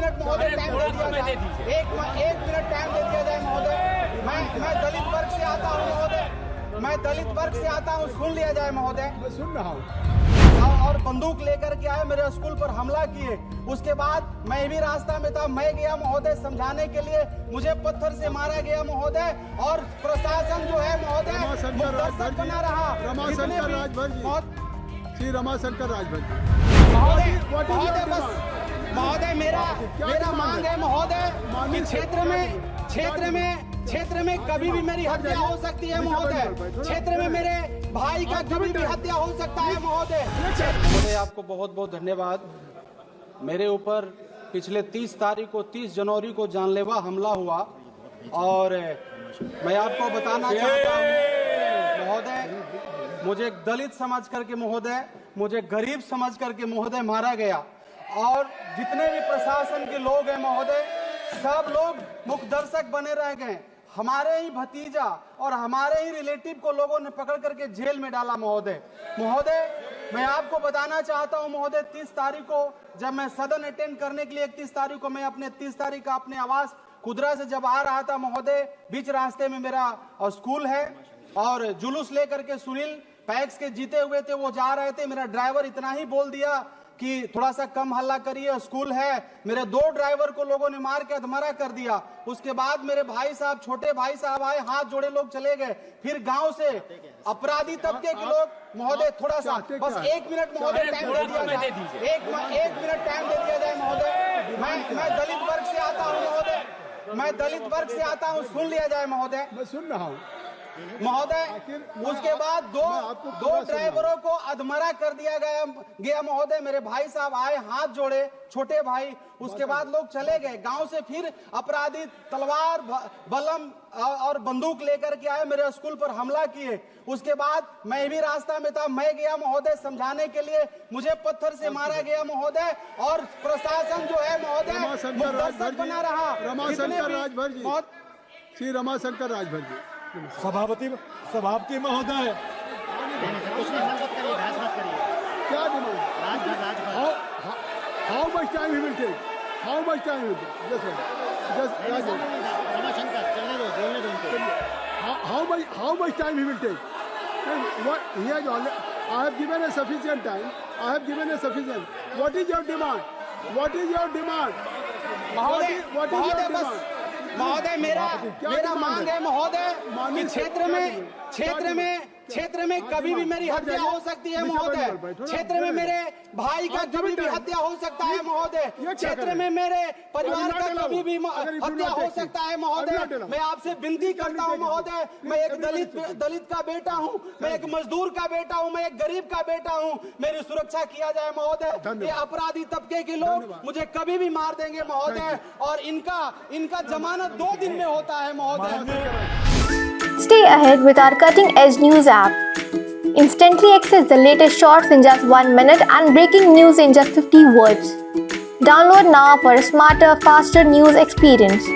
Minute महोदय time दे दिया जाए, एक मिनट टाइम दे दिया जाए महोदय। मैं दलित वर्ग से आता हूँ महोदय, मैं दलित वर्ग से आता हूँ, सुन लिया जाए महोदय। मैं सुन रहा हूँ। और बंदूक लेकर के आए, मेरे स्कूल पर हमला किए। उसके बाद मैं भी रास्ता में था, मैं गया महोदय समझाने के लिए, मुझे पत्थर से मारा गया महोदय। और प्रशासन जो है महोदय मुकद्दर बना रहा। रमाशंकर राजभर जी, श्री रमाशंकर राजभर जी, महोदय बस महोदय मेरा मांग है महोदय कि क्षेत्र में कभी भी मेरी हत्या हो सकती है महोदय। क्षेत्र में मेरे भाई का कभी भी हत्या हो सकता है महोदय। महोदय आपको बहुत बहुत धन्यवाद। मेरे ऊपर पिछले 30 जनवरी को जानलेवा हमला हुआ और मैं आपको बताना चाहता हूँ महोदय, मुझे एक दलित समझ करके महोदय, मुझे गरीब समझ करके महोदय मारा गया। और जितने भी प्रशासन के लोग हैं महोदय, सब लोग मुखदर्शक बने रह गए। हमारे ही भतीजा और हमारे ही रिलेटिव को लोगों ने पकड़ करके जेल में डाला महोदय। मैं आपको बताना चाहता हूं महोदय, 30 तारीख को जब मैं सदन अटेंड करने के लिए 31 तारीख को मैं अपने 30 तारीख का अपने आवास कुदरा से जब आ रहा था महोदय, बीच रास्ते में मेरा स्कूल है और जुलूस लेकर के सुनील पैक्स के जीते हुए थे, वो जा रहे थे। मेरा ड्राइवर इतना ही बोल दिया कि थोड़ा सा कम हल्ला करिए, स्कूल है। मेरे 2 ड्राइवर को लोगों ने मार के अधमरा कर दिया। उसके बाद मेरे भाई साहब, छोटे भाई साहब आए, हाथ जोड़े लोग चले गए। फिर गांव से अपराधी तबके के लोग महोदय, थोड़ा सा बस 1 मिनट महोदय टाइम दे दिया जाए, एक मिनट टाइम दे दिया जाए महोदय। मैं दलित वर्ग से आता हूँ महोदय, मैं दलित वर्ग से आता हूँ, सुन लिया जाए महोदय। मैं सुन रहा हूँ महोदय। उसके बाद दो ड्राइवरों को अधमरा कर दिया गया महोदय। मेरे भाई साहब आए, हाथ जोड़े, छोटे भाई। उसके बाद लोग चले गए। गांव से फिर अपराधी तलवार, बलम और बंदूक लेकर के आए, मेरे स्कूल पर हमला किए। उसके बाद मैं भी रास्ता में था, मैं गया महोदय समझाने के लिए, मुझे पत्थर से मारा गया महोदय। और प्रशासन जो है महोदय मुकद्दर बना रहा। रमाशंकर राजभर जी, श्री रमाशंकर राजभर जी, सभापति महोदय, क्या demand? How much time he will take? How much time he will take? Just Ramashankar चलने दो, बोलने दो उनको। how much time he will take? And what he has already, I have given a sufficient time. I have given a sufficient. What is your demand? What is your demand? महोदय बस महोदय मेरा मांग है महोदय कि क्षेत्र में कभी भी मेरी हत्या हो सकती है महोदय। क्षेत्र में मेरे भाई का कभी भी हत्या हो सकता है महोदय। क्षेत्र में मेरे परिवार का कभी भी हत्या हो सकता है महोदय। मैं आपसे विनती करता हूं महोदय, मैं एक दलित का बेटा हूं, मैं एक मजदूर का बेटा हूं, मैं एक गरीब का बेटा हूं। मेरी सुरक्षा किया जाए महोदय। ये अपराधी तबके के लोग मुझे कभी भी मार देंगे महोदय। और इनका जमानत 2 दिन में होता है महोदय। Stay ahead with our cutting-edge news app. Instantly access the latest shorts in just 1 minute and breaking news in just 50 words. Download now for a smarter, faster news experience.